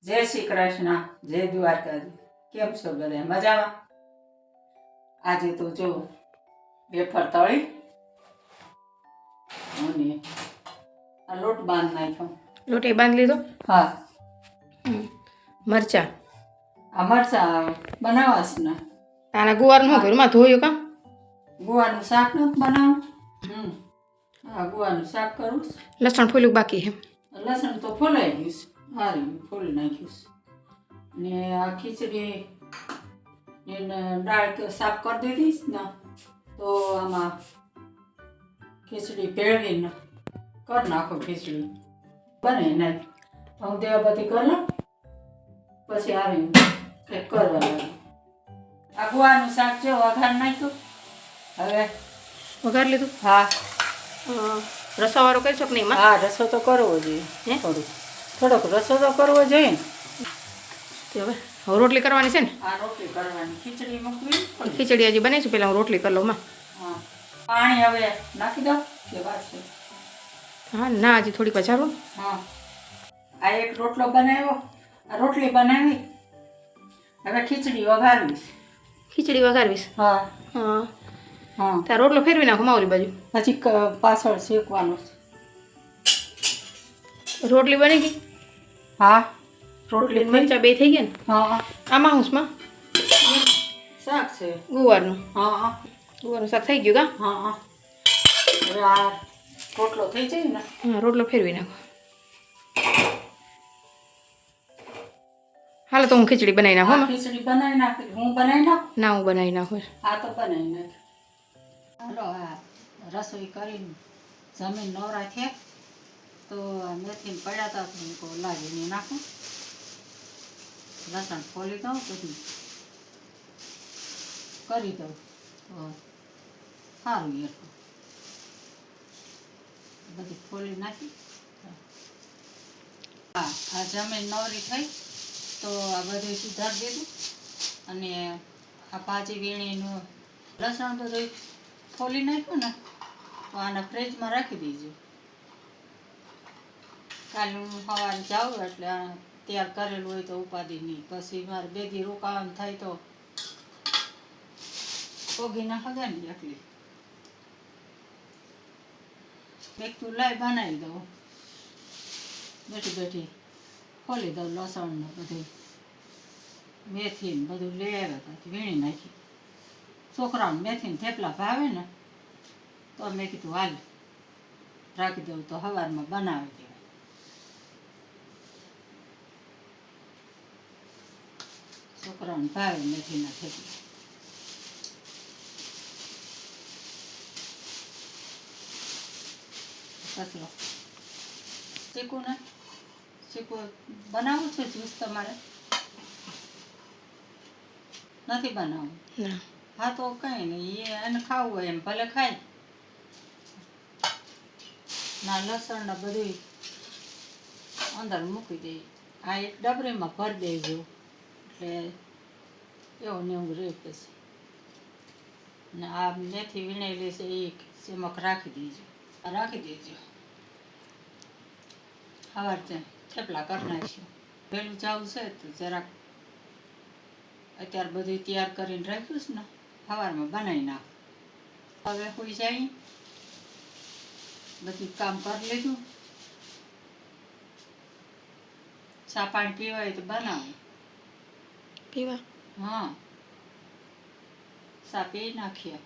જય શ્રી કૃષ્ણ, જય દ્વારકાજી. કેમ છો બધા? મજામાં? આજે તો જો વેફર તળી અને આ લોટ બાંધ નાખ્યો. લોટ એ બાંધી લીધો. હા, મરચા આ મરચા બનાવવા છે ને. આના ગુવારનું ઘરમાં ધોયું કામ ગુવાનું શાક નથી બનાવું. હા, ગુવાનું શાક કરું. લસણ ફૂલ્યું બાકી હે. લસણ તો ફોલાઈ ગયું છે, સારું ફોલી નાખ્યું છે. ને આ ખીચડી એને દાળ સાફ કરી દીધી ને, તો આમાં ખીચડી ભેળવીને કરી નાખો. ખીચડી બનાવી નાખી હું દેવા બધી કરી લઉં, પછી આવીને કંઈક કરવા લાગે. આ ગુવાનું શાક છે, વઘાર નાખ્યું. હવે વઘાર લીધું. હા, રસાવાળો કરશો કે નહીં? હા, રસો તો કરવો જોઈએ. હે? થોડોક રસો તો કરવો જોઈએ ને. હવે રોટલી કરવાની છે ને? આ રોટલી કરવાની, ખીચડી મૂકવી. ખીચડી હજી બને છે, પહેલાં હું રોટલી કરી લઉં માં. હા, પાણી હવે નાખી દઉં કે વાત છે? હા ના, હજી થોડીક વધારું. હા, આ એક રોટલો બનાવ્યો, આ રોટલી બનાવી. હવે ખીચડી વઘારવીશ. ખીચડી વઘારવીશ. હા હા હા, ત્યાં રોટલો ફેરવી નાખો માવલી બાજુ. હજી પાછળ શેકવાનું છે. રોટલી બની ગઈ. હા, રોટલી મરચા બે થઈ ગયા ને. હા, આમાં હુંસમાં શાક છે. ગુવારનું. હા ગુવારનું શાક થઈ ગયું કા? હા, હવે આ રોટલો થઈ જાય ને. હા, રોટલો ફેરવી નાખો. હાલો તો હું ખીચડી બનાવી નાખું. હા, ખીચડી બનાવી નાખી. હું બનાવી નાખું. ના, હું બનાવી નાખું. આ તો બનાવી નાખ. હાલો, આ રસોઈ કરીને જમીન નવરા થયા તો મેથીને પડ્યા હતા તો લાવીને નાખું. લસણ ફોલી દઉં, બધું કરી દઉં તો સારું. બધી ફોલી નાખી. હા, આ જમીન નવરી થઈ તો આ બધું સુધારી દીધું અને આ ભાજી વીણીનું લસણ બધું ફોલી નાખ્યું ને, તો આને ફ્રીજમાં રાખી દેજો. કાલે હું સવારે જાઉં એટલે તૈયાર કરેલું હોય તો ઉપાધિ નહીં. પછી મારે 2 દી રોકાવાનું થાય તો પોગી ના ખગે ને એટલી. એક તું લાઈ બનાવી દઉં, બેઠી બેઠી ખોલી દઉં. લસણ ને બધું મેથી ને બધું લઈ આવ્યા હતા, વીણી નાખી. છોકરાઓને મેથીને થેપલા ભાવે ને, તો મેં કીધું હાલ રાખી દઉં તો સવારમાં બનાવી દેવાય. છોકરાઓને ભાવે મેથીના થેપલા. કચરો ચીકુ ને ચીકુ બનાવું છે જ્યુસ તમારે? નથી બનાવવું? ના. હા, તો કંઈ નહીં, એને ખાવું હોય એમ ભલે ખાય. ના, લસણ ને બધું અંદર મૂકી દઈ. આ એક ડબરીમાં ભરી દેજો એટલે એવું ને એવું રહે. પછી ને આ મેથી વીણેલી છે એ સેમક રાખી દેજો. રાખી દેજો. સવારે થેપલા કરી નાખશું. વહેલું જવું છે તો જરાક અત્યારે બધું તૈયાર કરીને રાખ્યું છે ને, સવારમાં બનાવી નાખ. હવે હોઈ જાય, બધું કામ કરી લીધું. ચા પાણી પીવા હોય તો બનાવું. પીવા? હા, ચા પી નાખીએ.